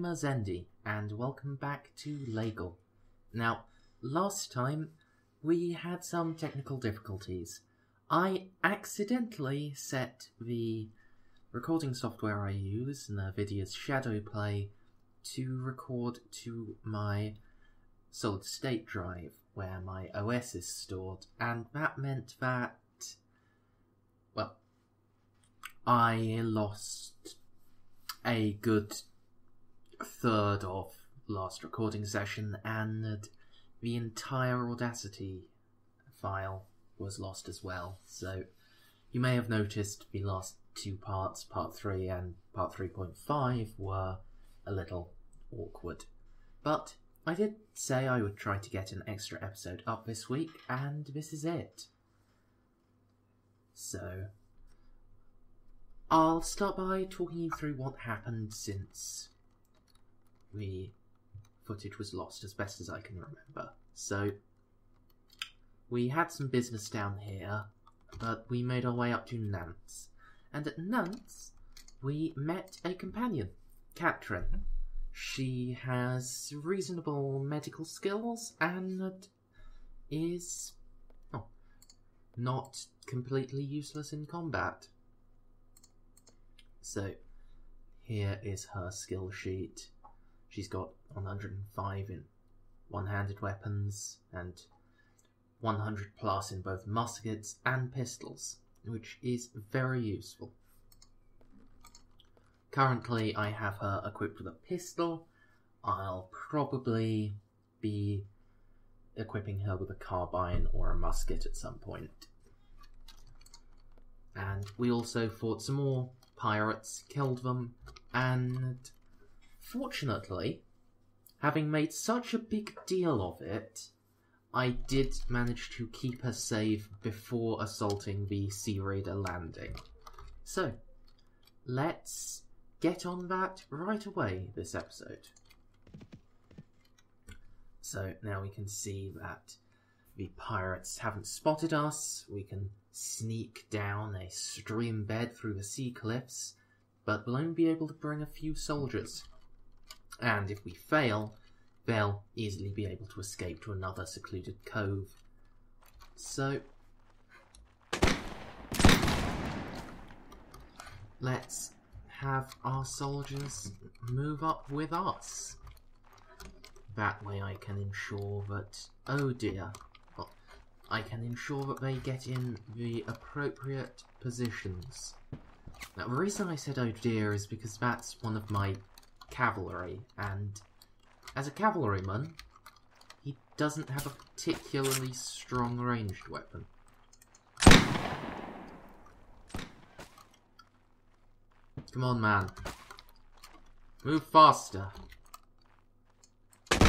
I'm Merzendi, and welcome back to Legal. Now, last time we had some technical difficulties. I accidentally set the recording software I use, NVIDIA's Shadowplay, to record to my solid-state drive, where my OS is stored, and that meant that, well, I lost a good third of last recording session, and the entire Audacity file was lost as well. So you may have noticed the last two parts, part 3 and part 3.5, were a little awkward. But I did say I would try to get an extra episode up this week, and this is it. So I'll start by talking you through what happened since the footage was lost, as best as I can remember. So we had some business down here, but we made our way up to Nantes. And at Nantes, we met a companion, Katrin. She has reasonable medical skills and is not completely useless in combat. So here is her skill sheet. She's got 105 in one-handed weapons and 100 plus in both muskets and pistols, which is very useful. Currently, I have her equipped with a pistol. I'll probably be equipping her with a carbine or a musket at some point. And we also fought some more pirates, killed them, and fortunately, having made such a big deal of it, I did manage to keep her safe before assaulting the Sea Raider landing. So, let's get on that right away this episode. So now we can see that the pirates haven't spotted us. We can sneak down a stream bed through the sea cliffs, but we'll only be able to bring a few soldiers. And if we fail, they'll easily be able to escape to another secluded cove. So let's have our soldiers move up with us. That way I can ensure that, oh dear, well, I can ensure that they get in the appropriate positions. Now the reason I said oh dear is because that's one of my cavalry, and as a cavalryman, he doesn't have a particularly strong ranged weapon. Come on, man. Move faster. Right.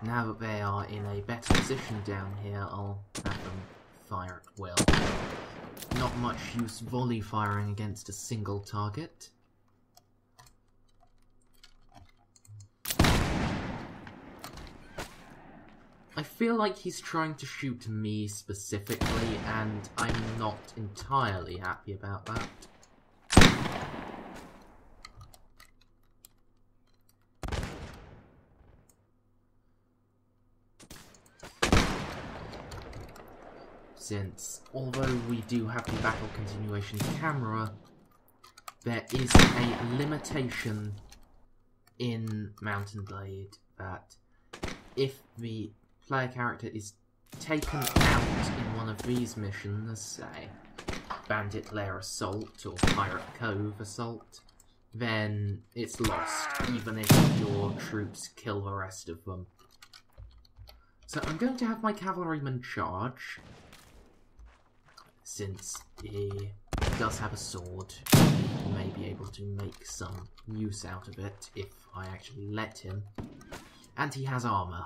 Now that they are in a better position down here, I'll have them fire at will. Not much use volley firing against a single target. I feel like he's trying to shoot me specifically, and I'm not entirely happy about that. Since, although we do have the battle continuation camera, there is a limitation in Mountain Blade that if the player character is taken out in one of these missions, say Bandit Lair Assault or Pirate Cove Assault, then it's lost, even if your troops kill the rest of them. So I'm going to have my cavalryman charge, since he does have a sword. He may be able to make some use out of it if I actually let him. And he has armor.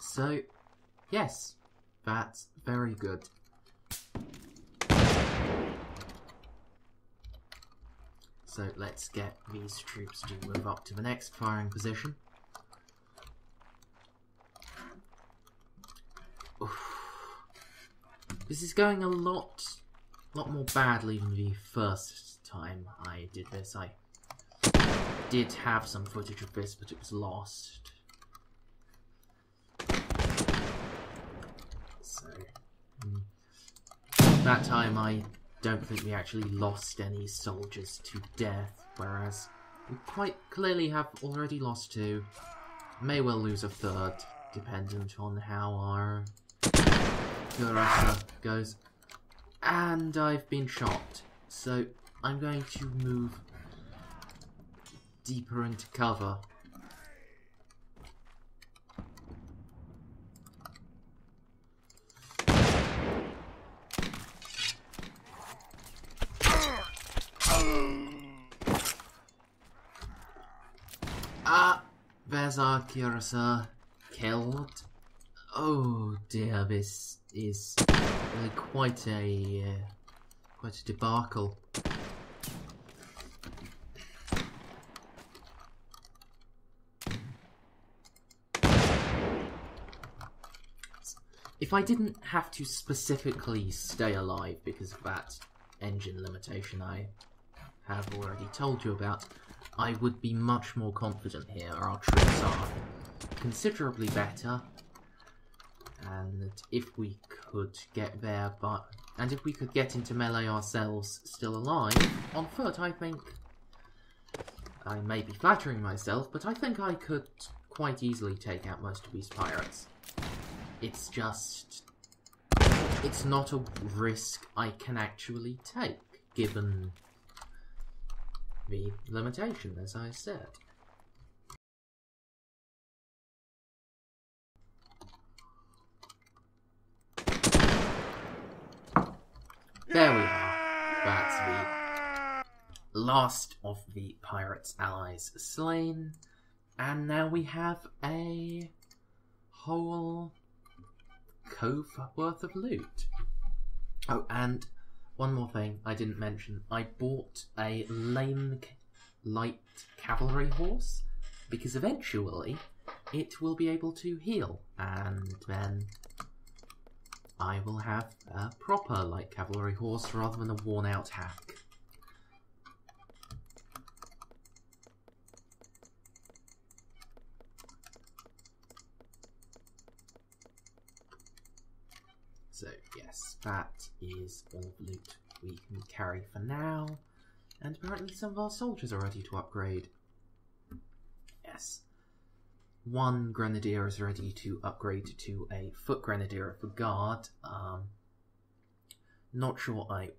So, yes, that's very good. So let's get these troops to move up to the next firing position. This is going a lot more badly than the first time I did this. I did have some footage of this, but it was lost. So, that time I don't think we actually lost any soldiers to death, whereas we quite clearly have already lost 2. May well lose a 3rd, dependent on how our Curator goes. And I've been shot, so I'm going to move deeper into cover. There's our Curator killed. Oh dear, this is really quite a debacle. If I didn't have to specifically stay alive because of that engine limitation I have already told you about, I would be much more confident here. Our troops are considerably better, and if we could get there, and if we could get into melee ourselves still alive, on foot, I think, I may be flattering myself, but I think I could quite easily take out most of these pirates. It's just, it's not a risk I can actually take, given the limitation, as I said. There we are. That's the last of the pirates' allies slain. And now we have a whole cove worth of loot. Oh, and one more thing I didn't mention. I bought a lame light cavalry horse because eventually it will be able to heal, and then I will have a proper light cavalry horse rather than a worn out hack. So yes, that is all the loot we can carry for now, and apparently some of our soldiers are ready to upgrade. Yes. One grenadier is ready to upgrade to a foot grenadier for guard. Not sure I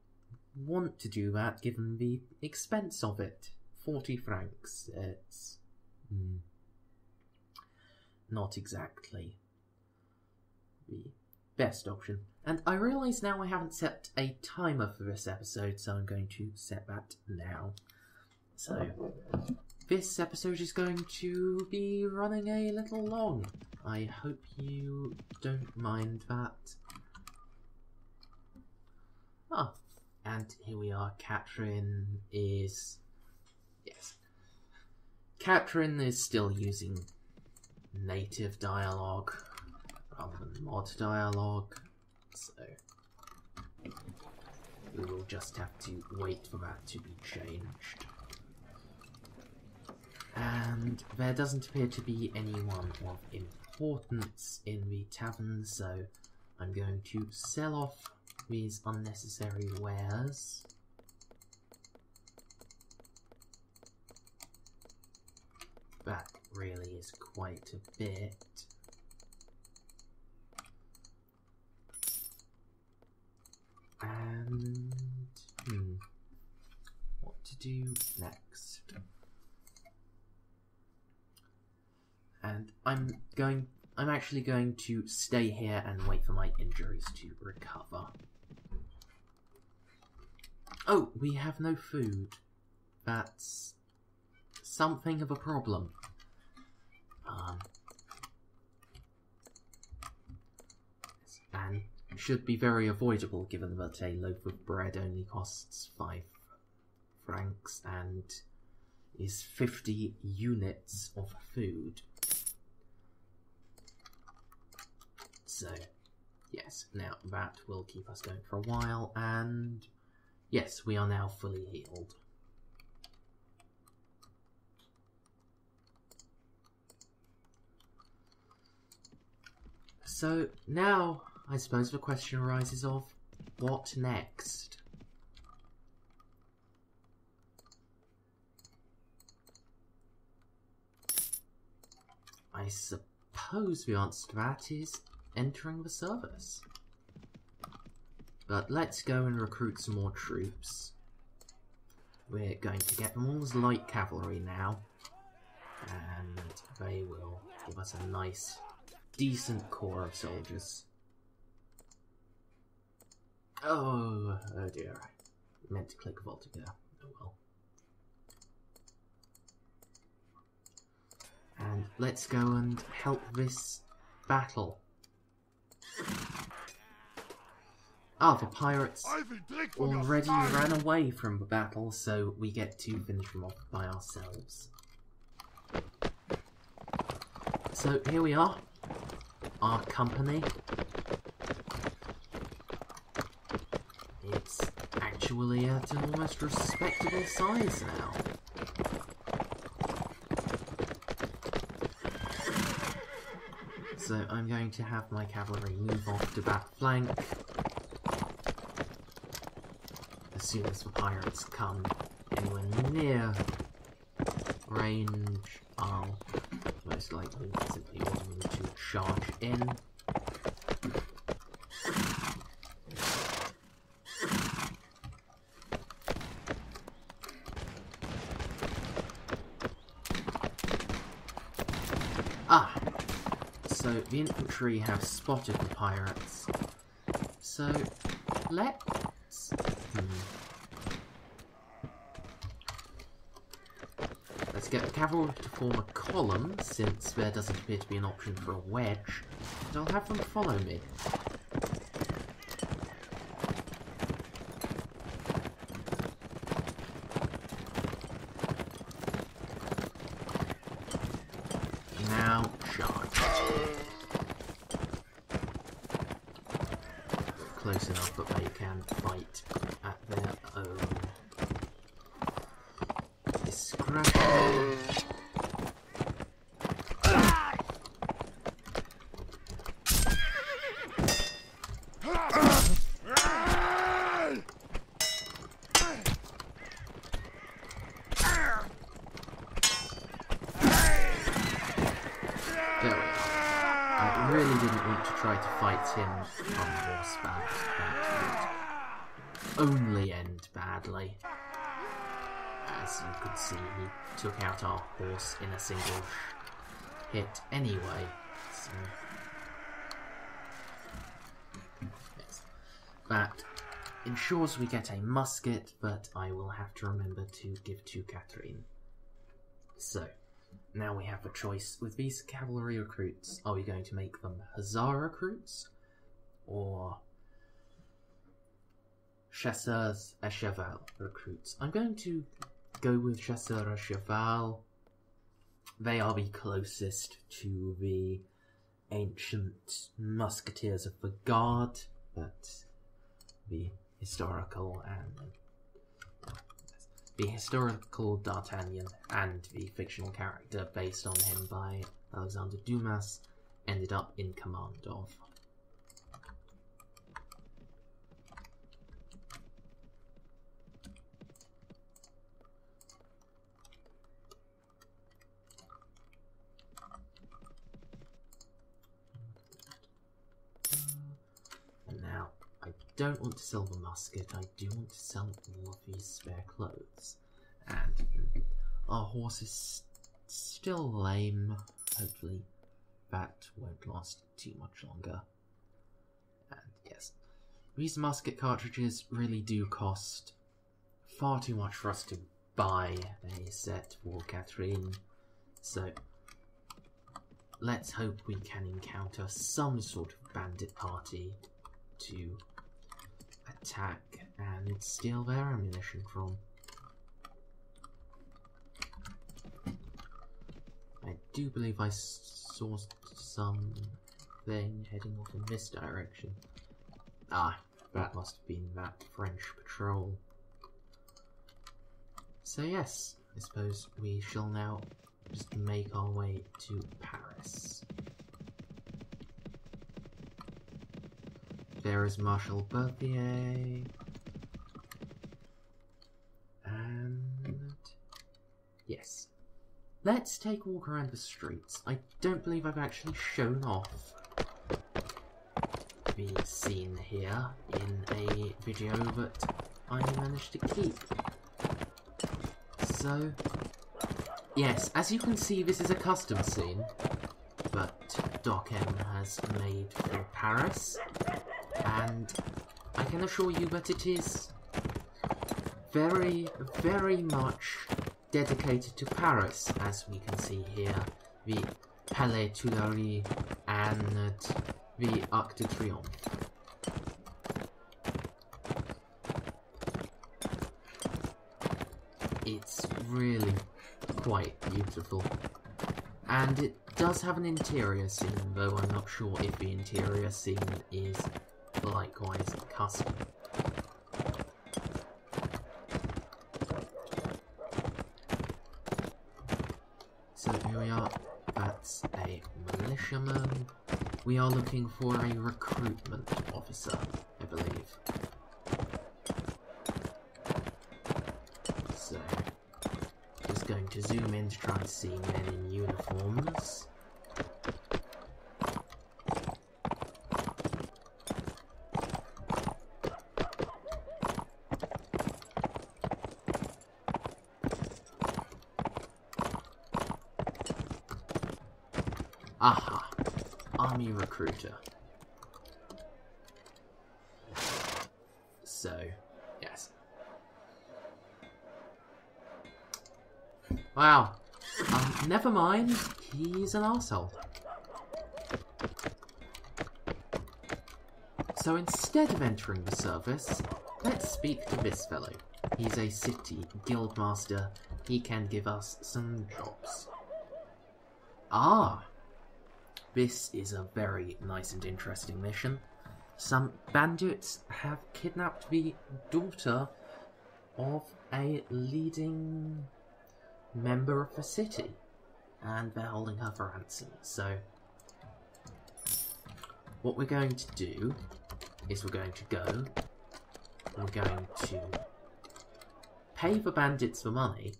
want to do that given the expense of it. 40 francs. It's not exactly the best option. And I realise now I haven't set a timer for this episode, so I'm going to set that now. So this episode is going to be running a little long. I hope you don't mind that. Ah, and here we are. Catherine is... Yes. Catherine is still using native dialogue rather than mod dialogue, so we will just have to wait for that to be changed. And there doesn't appear to be anyone of importance in the tavern, so I'm going to sell off these unnecessary wares. That really is quite a bit. And what to do next? And I'm actually going to stay here and wait for my injuries to recover. Oh, we have no food. That's something of a problem. And should be very avoidable given that a loaf of bread only costs 5 francs and is 50 units of food. So, Yes, now that will keep us going for a while, and yes, we are now fully healed. So now, I suppose the question arises of, what next? I suppose the answer to that is entering the service. But let's go and recruit some more troops. We're going to get them all as light cavalry now, and they will give us a nice, decent corps of soldiers. Oh dear, I meant to click Voltiger. Oh well. And let's go and help this battle. Ah, the pirates already ran away from the battle, so we get to finish them off by ourselves. So here we are, our company. It's actually at an almost respectable size now. So I'm going to have my cavalry move off to that flank. As soon as the pirates come anywhere near range, I'll most likely simply want them to charge in. Ah! So the infantry have spotted the pirates. So let's... Let's get the cavalry to form a column, since there doesn't appear to be an option for a wedge, and I'll have them follow me. Now, charge. Close enough that they can fight at their own discretion. There we are. I really didn't want to try to fight him on horseback. That would only end badly. As you could see, he took out our horse in a single hit anyway. So, yes. That ensures we get a musket, but I will have to remember to give to Catherine. So, now we have a choice with these cavalry recruits. Are we going to make them hussar recruits or chasseurs à cheval recruits? I'm going to go with chasseurs à cheval. They are the closest to the ancient musketeers of the guard, but the historical D'Artagnan and the fictional character based on him by Alexander Dumas ended up in command of. And now, I don't want to sell the musket, I do want to sell all of these spare clothes. And our horse is still lame. Hopefully that won't last too much longer. And yes, these musket cartridges really do cost far too much for us to buy a set for Catherine. So let's hope we can encounter some sort of bandit party to attack and steal their ammunition from. I do believe I saw some thing heading off in this direction. Ah, that must have been that French patrol. So yes, I suppose we shall now just make our way to Paris. There is Marshal Berthier. And yes. Let's take a walk around the streets. I don't believe I've actually shown off the scene here in a video that I managed to keep. So, yes, as you can see, this is a custom scene that Doc M has made for Paris, and I can assure you that it is very, very much dedicated to Paris, as we can see here, the Palais Tuileries and the Arc de Triomphe. It's really quite beautiful. And it does have an interior scene, though I'm not sure if the interior scene is likewise custom. So here we are. That's a militiaman. We are looking for a recruitment officer, I believe. So, just going to zoom in to try and see men in uniforms. Aha! Army recruiter. So, yes. Wow. Never mind. He's an arsehole. So instead of entering the service, let's speak to this fellow. He's a city guildmaster. He can give us some jobs. Ah! This is a very nice and interesting mission. Some bandits have kidnapped the daughter of a leading member of the city, and they're holding her for ransom. So, what we're going to do is we're going to pay the bandits the money,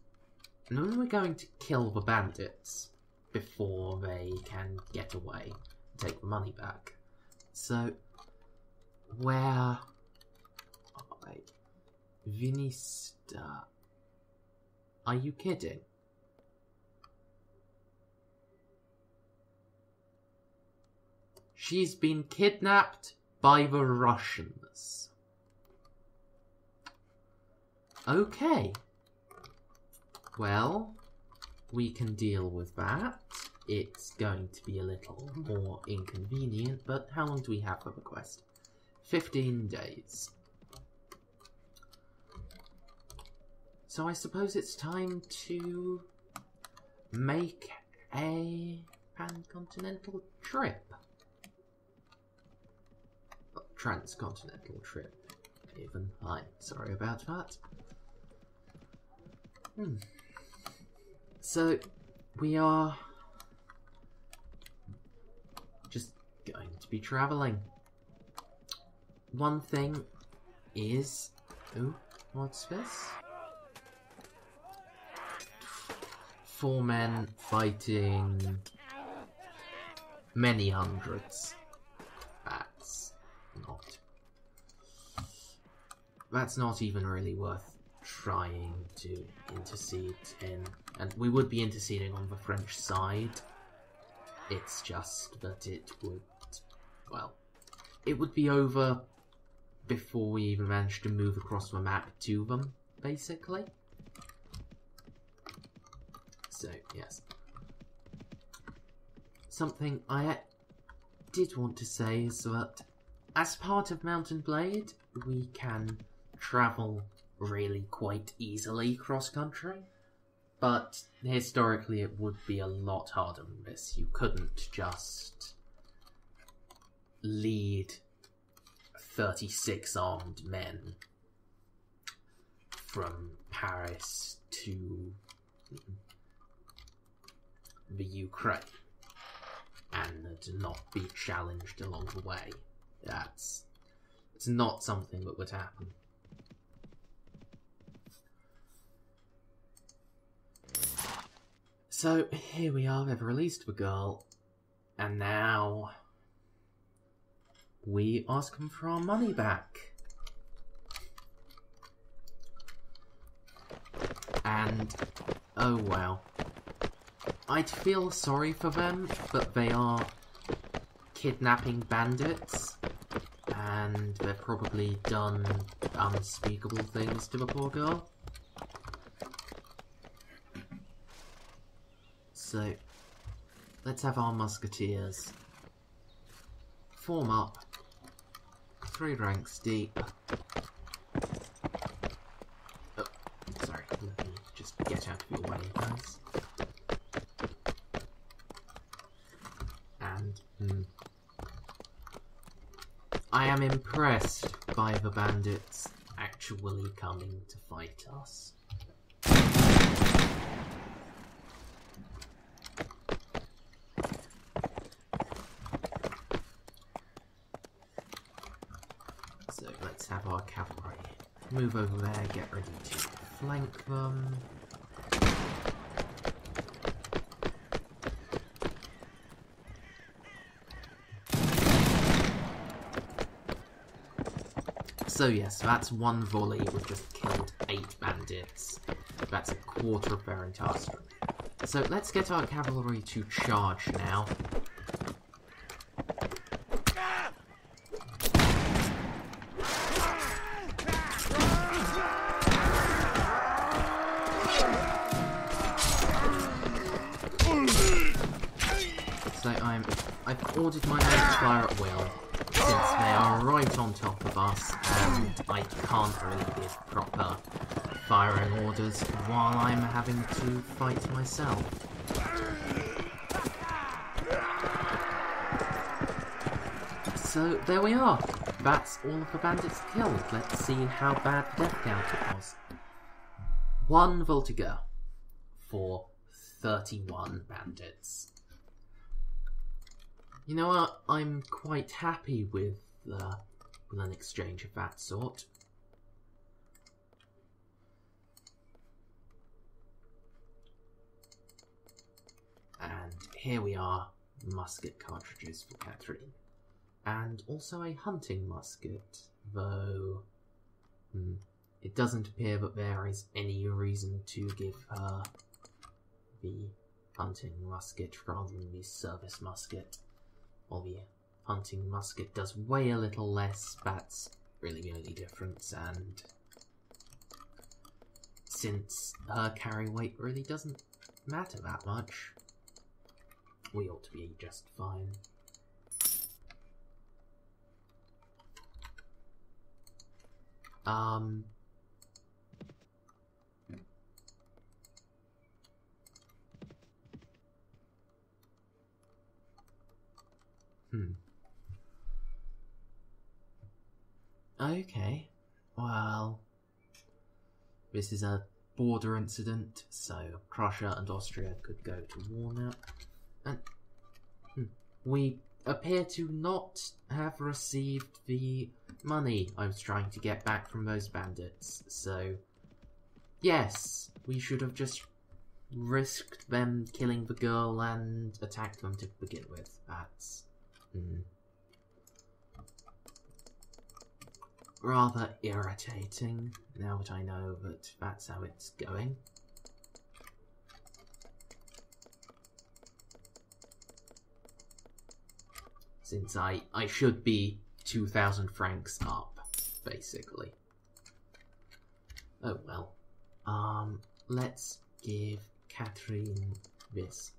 and then we're going to kill the bandits before they can get away and take the money back. So, where are they? Vinista. Are you kidding? She's been kidnapped by the Russians. Okay. Well, we can deal with that. It's going to be a little more inconvenient, but how long do we have for the quest? 15 days. So I suppose it's time to make a pan-continental trip. Well, transcontinental trip, even. I'm sorry about that. So, we are just going to be travelling. One thing is... Ooh, what's this? 4 men fighting many hundreds. That's not even really worth trying to intercede in. And we would be interceding on the French side. It's just that it would, well, it would be over before we even managed to move across the map to them, basically. So, yes. Something I did want to say is that as part of Mountain Blade, we can travel really quite easily cross-country. But historically it would be a lot harder than this. You couldn't just lead 36 armed men from Paris to the Ukraine and to not be challenged along the way. It's not something that would happen. So here we are, they've released the girl, and now we ask them for our money back. And, oh wow. I'd feel sorry for them, but they are kidnapping bandits, and they've probably done unspeakable things to the poor girl. So, let's have our musketeers form up, 3 ranks deep. Oh, sorry, let me just get out of your way, guys. And, I am impressed by the bandits actually coming to fight us. So let's have our cavalry move over there, get ready to flank them. So yes, that's one volley, we've just killed 8 bandits. That's a quarter of their entire strength. So let's get our cavalry to charge now. So I've ordered my men to fire at will, since they are right on top of us, and I can't really give proper firing orders while I'm having to fight myself. So there we are. That's all of the bandits killed. Let's see how bad the death count it was. 1 Voltigeur for 31 bandits. You know what? I'm quite happy with an exchange of that sort. And here we are, musket cartridges for Catherine. And also a hunting musket, though it doesn't appear that there is any reason to give her the hunting musket rather than the service musket. Well, the hunting musket does weigh a little less, that's really the only difference, and since her carry weight really doesn't matter that much, we ought to be just fine. Okay, well, this is a border incident, so Prussia and Austria could go to war now. And we appear to not have received the money I was trying to get back from those bandits, so yes, we should have just risked them killing the girl and attacked them to begin with. That's rather irritating, now that I know that that's how it's going. Since I should be 2,000 francs up, basically. Oh well. Let's give Catherine this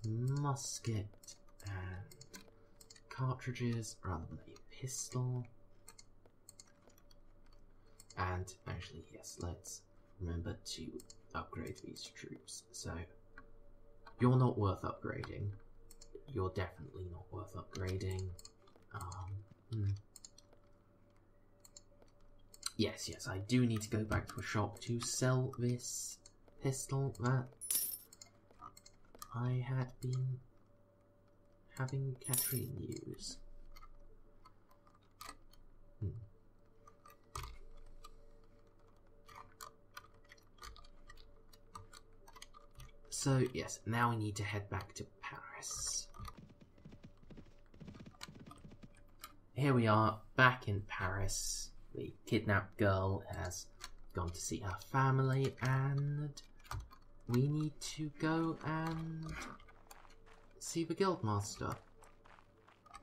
musket and cartridges rather than a pistol. And actually, yes, let's remember to upgrade these troops. So, you're not worth upgrading. You're definitely not worth upgrading. Yes, I do need to go back to a shop to sell this pistol that I had been having Catherine use. So, yes, now we need to head back to Paris. Here we are, back in Paris. The kidnapped girl has gone to see her family, and we need to go and see the guildmaster.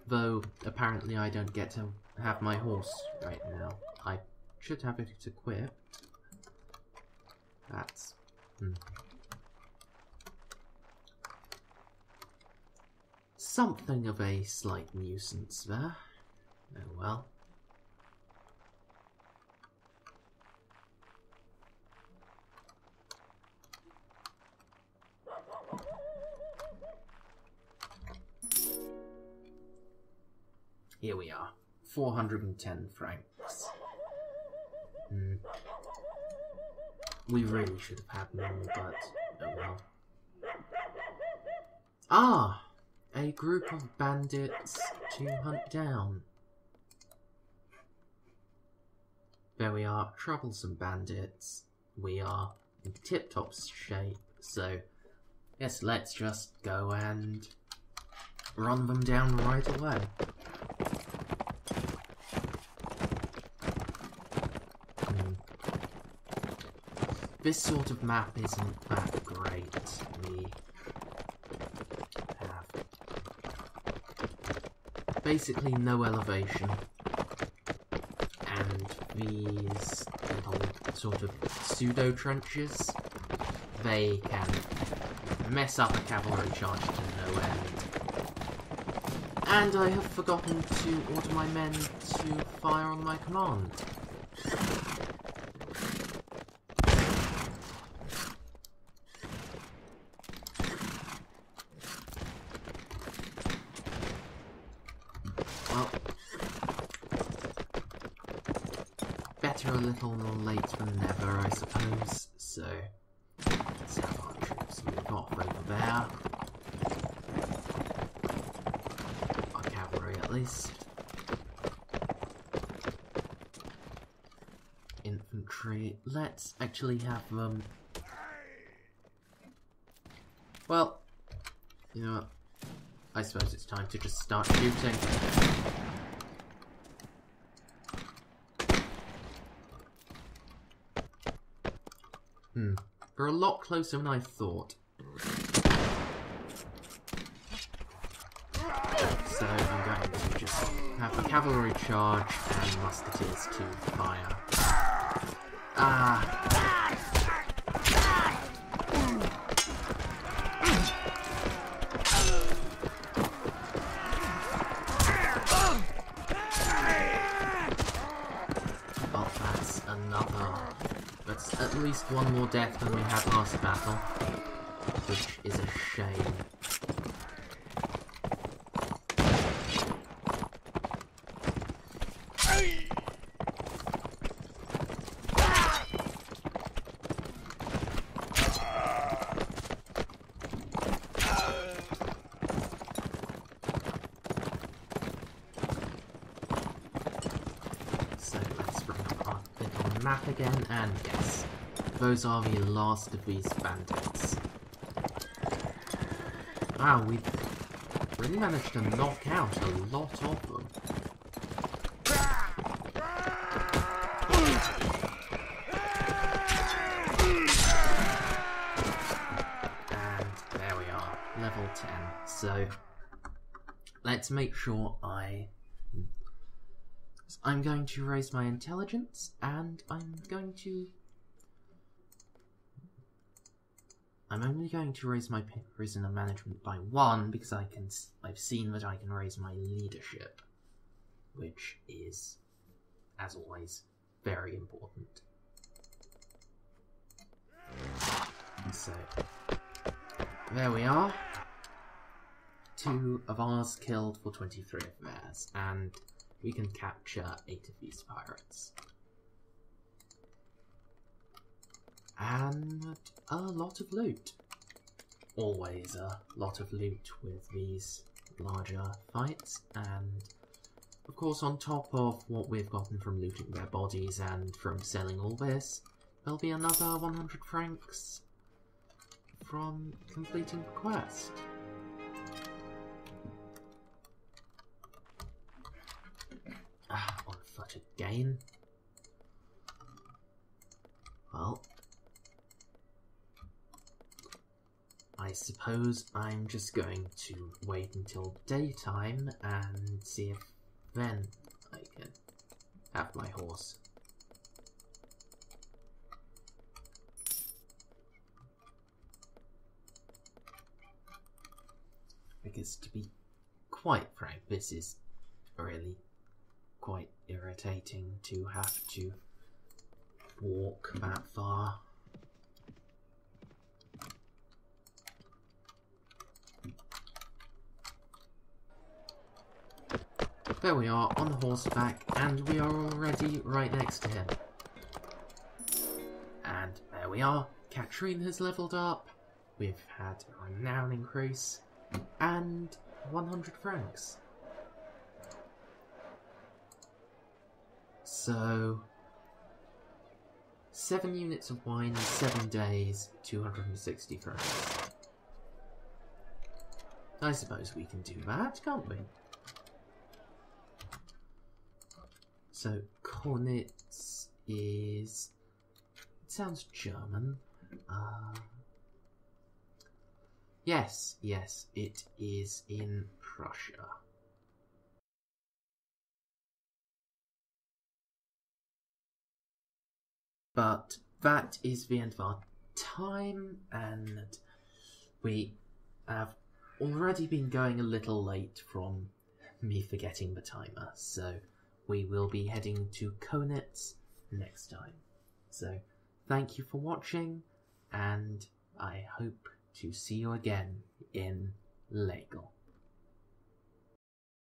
Though, apparently I don't get to have my horse right now. I should have it equipped. That's... something of a slight nuisance there. Oh well. Here we are. 410 francs. We really should have had more, but oh well. Ah! A group of bandits to hunt down. There we are, troublesome bandits. We are in tip-top shape, so yes, let's just go and run them down right away. This sort of map isn't that great. We have basically no elevation, and these little sort of pseudo trenches, they can mess up a cavalry charge to no end. And I have forgotten to order my men to fire on my command. Well, better a little more late than never, I suppose. So, let's have our troops move off over there. Our cavalry, at least. Infantry, let's actually have them... Well, you know what? I suppose it's time to just start shooting. They're a lot closer than I thought. So I'm going to just have a cavalry charge and musketeers to fire. Well, that's another... That's at least one more death than we had last battle, which is a shame. Map again, and yes, those are the last of these bandits. Wow, we've really managed to knock out a lot of them. And there we are, level 10. So, let's make sure I'm going to raise my intelligence, and I'm only going to raise my prisoner management by 1 because I've seen that I can raise my leadership, which is, as always, very important. So, there we are. 2 of ours killed for 23 of theirs, and we can capture 8 of these pirates. And a lot of loot. Always a lot of loot with these larger fights, and of course on top of what we've gotten from looting their bodies and from selling all this, there'll be another 100 francs from completing the quest. On foot again. Well, I suppose I'm just going to wait until daytime and see if then I can have my horse. Because to be quite frank, this is really quite irritating to have to walk that far. There we are, on horseback, and we are already right next to him. And there we are, Katrine has leveled up, we've had a renown increase, and 100 francs. So, 7 units of wine, 7 days, 260 francs. I suppose we can do that, can't we? So, Kornitz is... it sounds German. Yes, it is in Prussia. But that is the end of our time, and we have already been going a little late from me forgetting the timer, so we will be heading to Konitz next time. So, thank you for watching, and I hope to see you again in Legal.